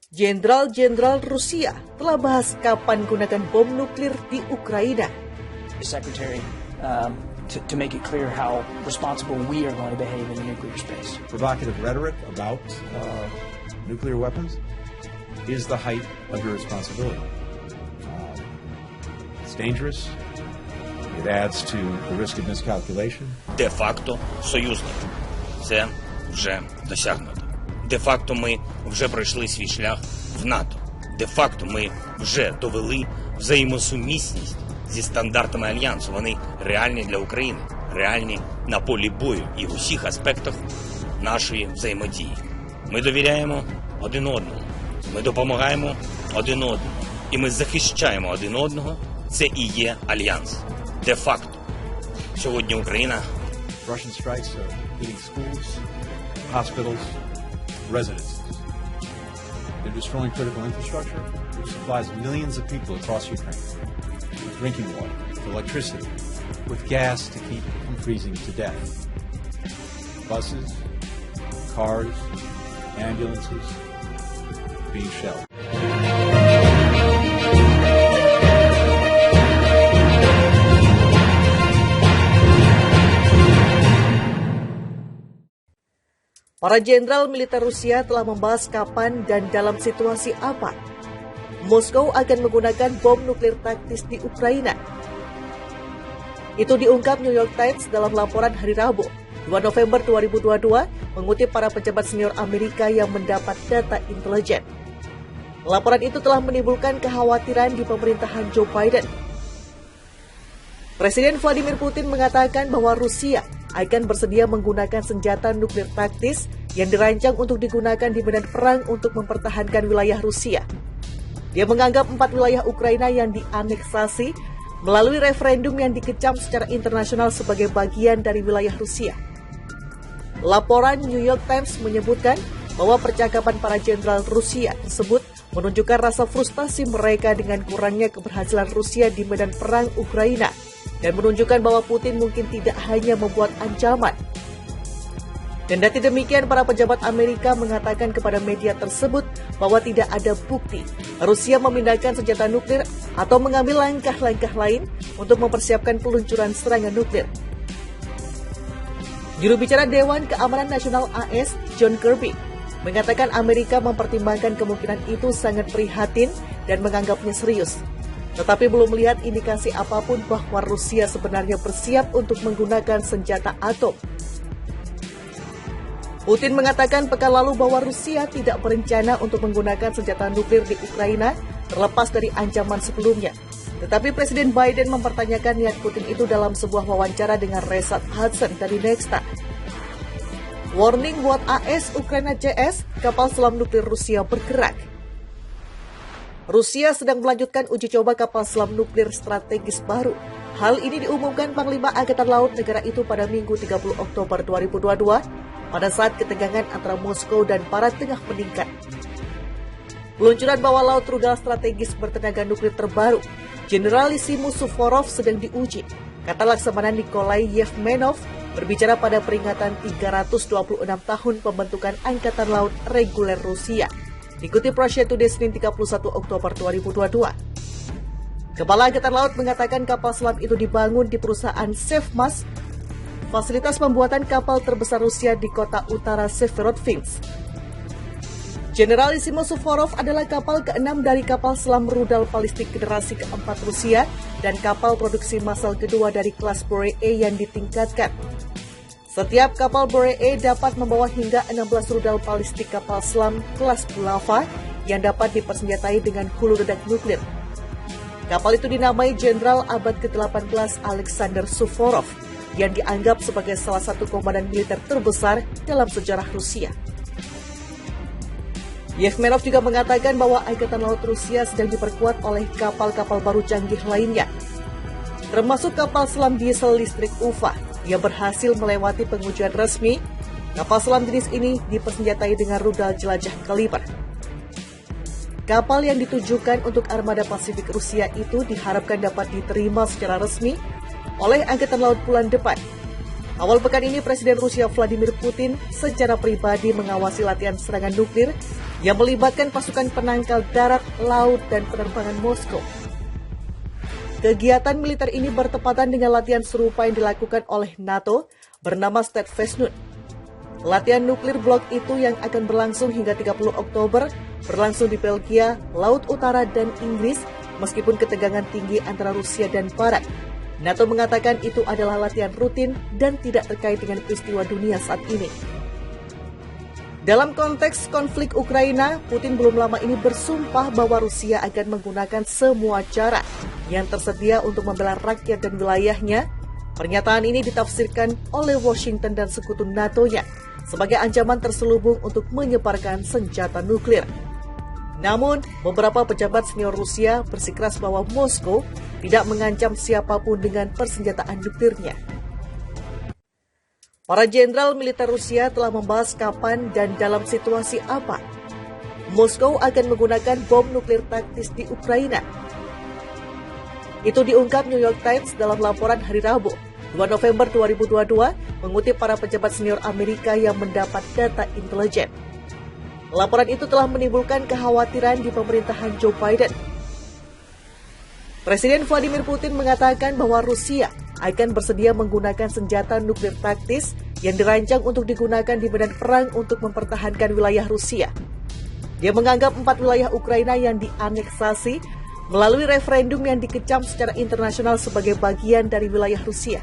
Jenderal-jenderal Rusia telah bahas kapan gunakan bom nuklir di Ukraina. Secretary, to make it clear how responsible we are going to behave in the nuclear space. Provocative rhetoric about nuclear weapons is the height of your responsibility. It's dangerous. It adds to the risk of miscalculation. Де-факто союзник. Це вже досягнуто. Де-факто ми вже пройшли свій шлях в НАТО. Де-факто ми вже довели взаємосумісність зі стандартами Альянсу. Вони реальні для України, реальні на полі бою і в усіх аспектах нашої взаємодії. Ми довіряємо один одному, ми допомагаємо один одному, і ми захищаємо один одного. Це і є Альянс. Де-факто. Сьогодні Україна... Russian strikes are hitting schools, hospitals, residences. They're destroying critical infrastructure, which supplies millions of people across Ukraine with drinking water, with electricity, with gas to keep from freezing to death. Buses, cars, ambulances being shelled. Para jenderal militer Rusia telah membahas kapan dan dalam situasi apa Moskow akan menggunakan bom nuklir taktis di Ukraina. Itu diungkap New York Times dalam laporan hari Rabu, 2 November 2022, mengutip para pejabat senior Amerika yang mendapat data intelijen. Laporan itu telah menimbulkan kekhawatiran di pemerintahan Joe Biden. Presiden Vladimir Putin mengatakan bahwa Rusia akan bersedia menggunakan senjata nuklir taktis yang dirancang untuk digunakan di medan perang untuk mempertahankan wilayah Rusia. Dia menganggap 4 wilayah Ukraina yang dianeksasi melalui referendum yang dikecam secara internasional sebagai bagian dari wilayah Rusia. Laporan New York Times menyebutkan bahwa percakapan para jenderal Rusia tersebut menunjukkan rasa frustasi mereka dengan kurangnya keberhasilan Rusia di medan perang Ukraina dan menunjukkan bahwa Putin mungkin tidak hanya membuat ancaman. Kendati demikian, para pejabat Amerika mengatakan kepada media tersebut bahwa tidak ada bukti Rusia memindahkan senjata nuklir atau mengambil langkah-langkah lain untuk mempersiapkan peluncuran serangan nuklir. Juru bicara Dewan Keamanan Nasional AS, John Kirby, mengatakan Amerika mempertimbangkan kemungkinan itu sangat prihatin dan menganggapnya serius, tetapi belum melihat indikasi apapun bahwa Rusia sebenarnya bersiap untuk menggunakan senjata atom. Putin mengatakan pekan lalu bahwa Rusia tidak berencana untuk menggunakan senjata nuklir di Ukraina terlepas dari ancaman sebelumnya. Tetapi Presiden Biden mempertanyakan niat Putin itu dalam sebuah wawancara dengan Resat Hudson dari Nexta. Warning buat AS Ukraina CS, kapal selam nuklir Rusia bergerak. Rusia sedang melanjutkan uji coba kapal selam nuklir strategis baru. Hal ini diumumkan Panglima Angkatan Laut negara itu pada Minggu 30 Oktober 2022 pada saat ketegangan antara Moskow dan Barat Tengah meningkat. Peluncuran bawah laut rudal strategis bertenaga nuklir terbaru, Generalissimo Suvorov sedang diuji, kata Laksamana Nikolai Yevmenov berbicara pada peringatan 326 tahun pembentukan Angkatan Laut Reguler Rusia. Dikutip Russia Today Senin 31 Oktober 2022. Kepala Angkatan Laut mengatakan kapal selam itu dibangun di perusahaan Sevmas, fasilitas pembuatan kapal terbesar Rusia di kota utara Severodvinsk. Generalissimo Suvorov adalah kapal ke-6 dari kapal selam rudal balistik generasi ke-4 Rusia dan kapal produksi massal kedua dari kelas Boree yang ditingkatkan. Setiap kapal Boree dapat membawa hingga 16 rudal balistik kapal selam kelas Bulava yang dapat dipersenjatai dengan hulu ledak nuklir. Kapal itu dinamai Jenderal abad ke-18 Alexander Suvorov yang dianggap sebagai salah satu komandan militer terbesar dalam sejarah Rusia. Yevmenov juga mengatakan bahwa Angkatan Laut Rusia sedang diperkuat oleh kapal-kapal baru canggih lainnya, termasuk kapal selam diesel listrik UVA yang berhasil melewati pengujian resmi. Kapal selam jenis ini dipersenjatai dengan rudal jelajah kaliber. Kapal yang ditujukan untuk armada Pasifik Rusia itu diharapkan dapat diterima secara resmi oleh Angkatan Laut bulan depan. Awal pekan ini Presiden Rusia Vladimir Putin secara pribadi mengawasi latihan serangan nuklir yang melibatkan pasukan penangkal darat, laut, dan penerbangan Moskow. Kegiatan militer ini bertepatan dengan latihan serupa yang dilakukan oleh NATO bernama Steadfast. Latihan nuklir blok itu yang akan berlangsung hingga 30 Oktober berlangsung di Belgia, Laut Utara, dan Inggris meskipun ketegangan tinggi antara Rusia dan Barat. NATO mengatakan itu adalah latihan rutin dan tidak terkait dengan peristiwa dunia saat ini. Dalam konteks konflik Ukraina, Putin belum lama ini bersumpah bahwa Rusia akan menggunakan semua cara yang tersedia untuk membela rakyat dan wilayahnya. Pernyataan ini ditafsirkan oleh Washington dan sekutu NATO-nya sebagai ancaman terselubung untuk menyebarkan senjata nuklir. Namun, beberapa pejabat senior Rusia bersikeras bahwa Moskow tidak mengancam siapapun dengan persenjataan nuklirnya. Para jenderal militer Rusia telah membahas kapan dan dalam situasi apa Moskow akan menggunakan bom nuklir taktis di Ukraina. Itu diungkap New York Times dalam laporan hari Rabu, 2 November 2022, mengutip para pejabat senior Amerika yang mendapat data intelijen. Laporan itu telah menimbulkan kekhawatiran di pemerintahan Joe Biden. Presiden Vladimir Putin mengatakan bahwa Rusia akan bersedia menggunakan senjata nuklir taktis yang dirancang untuk digunakan di medan perang untuk mempertahankan wilayah Rusia. Dia menganggap 4 wilayah Ukraina yang dianeksasi melalui referendum yang dikecam secara internasional sebagai bagian dari wilayah Rusia.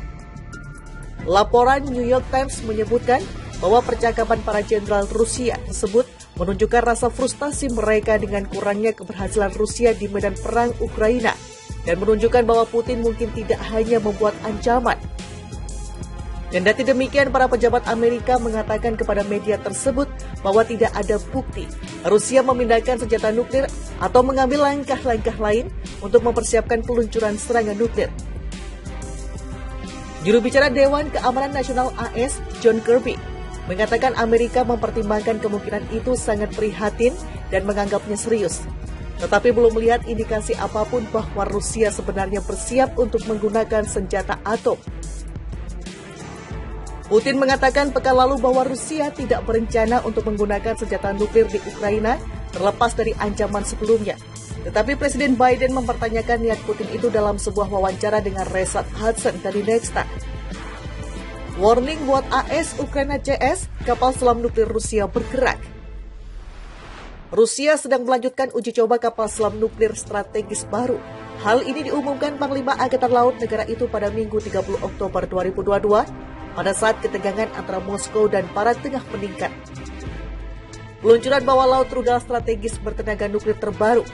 Laporan New York Times menyebutkan bahwa percakapan para jenderal Rusia tersebut menunjukkan rasa frustasi mereka dengan kurangnya keberhasilan Rusia di medan perang Ukraina dan menunjukkan bahwa Putin mungkin tidak hanya membuat ancaman. Kendati demikian, para pejabat Amerika mengatakan kepada media tersebut bahwa tidak ada bukti Rusia memindahkan senjata nuklir atau mengambil langkah-langkah lain untuk mempersiapkan peluncuran serangan nuklir. Juru bicara Dewan Keamanan Nasional AS, John Kirby, mengatakan Amerika mempertimbangkan kemungkinan itu sangat prihatin dan menganggapnya serius, tetapi belum melihat indikasi apapun bahwa Rusia sebenarnya bersiap untuk menggunakan senjata atom. Putin mengatakan pekan lalu bahwa Rusia tidak berencana untuk menggunakan senjata nuklir di Ukraina terlepas dari ancaman sebelumnya. Tetapi Presiden Biden mempertanyakan niat Putin itu dalam sebuah wawancara dengan Resat Hudson dari Nexta. Warning buat AS Ukraina CS, kapal selam nuklir Rusia bergerak. Rusia sedang melanjutkan uji coba kapal selam nuklir strategis baru. Hal ini diumumkan Panglima Angkatan Laut negara itu pada Minggu 30 Oktober 2022 pada saat ketegangan antara Moskow dan Barat tengah meningkat. Peluncuran bawah laut rudal strategis bertenaga nuklir terbaru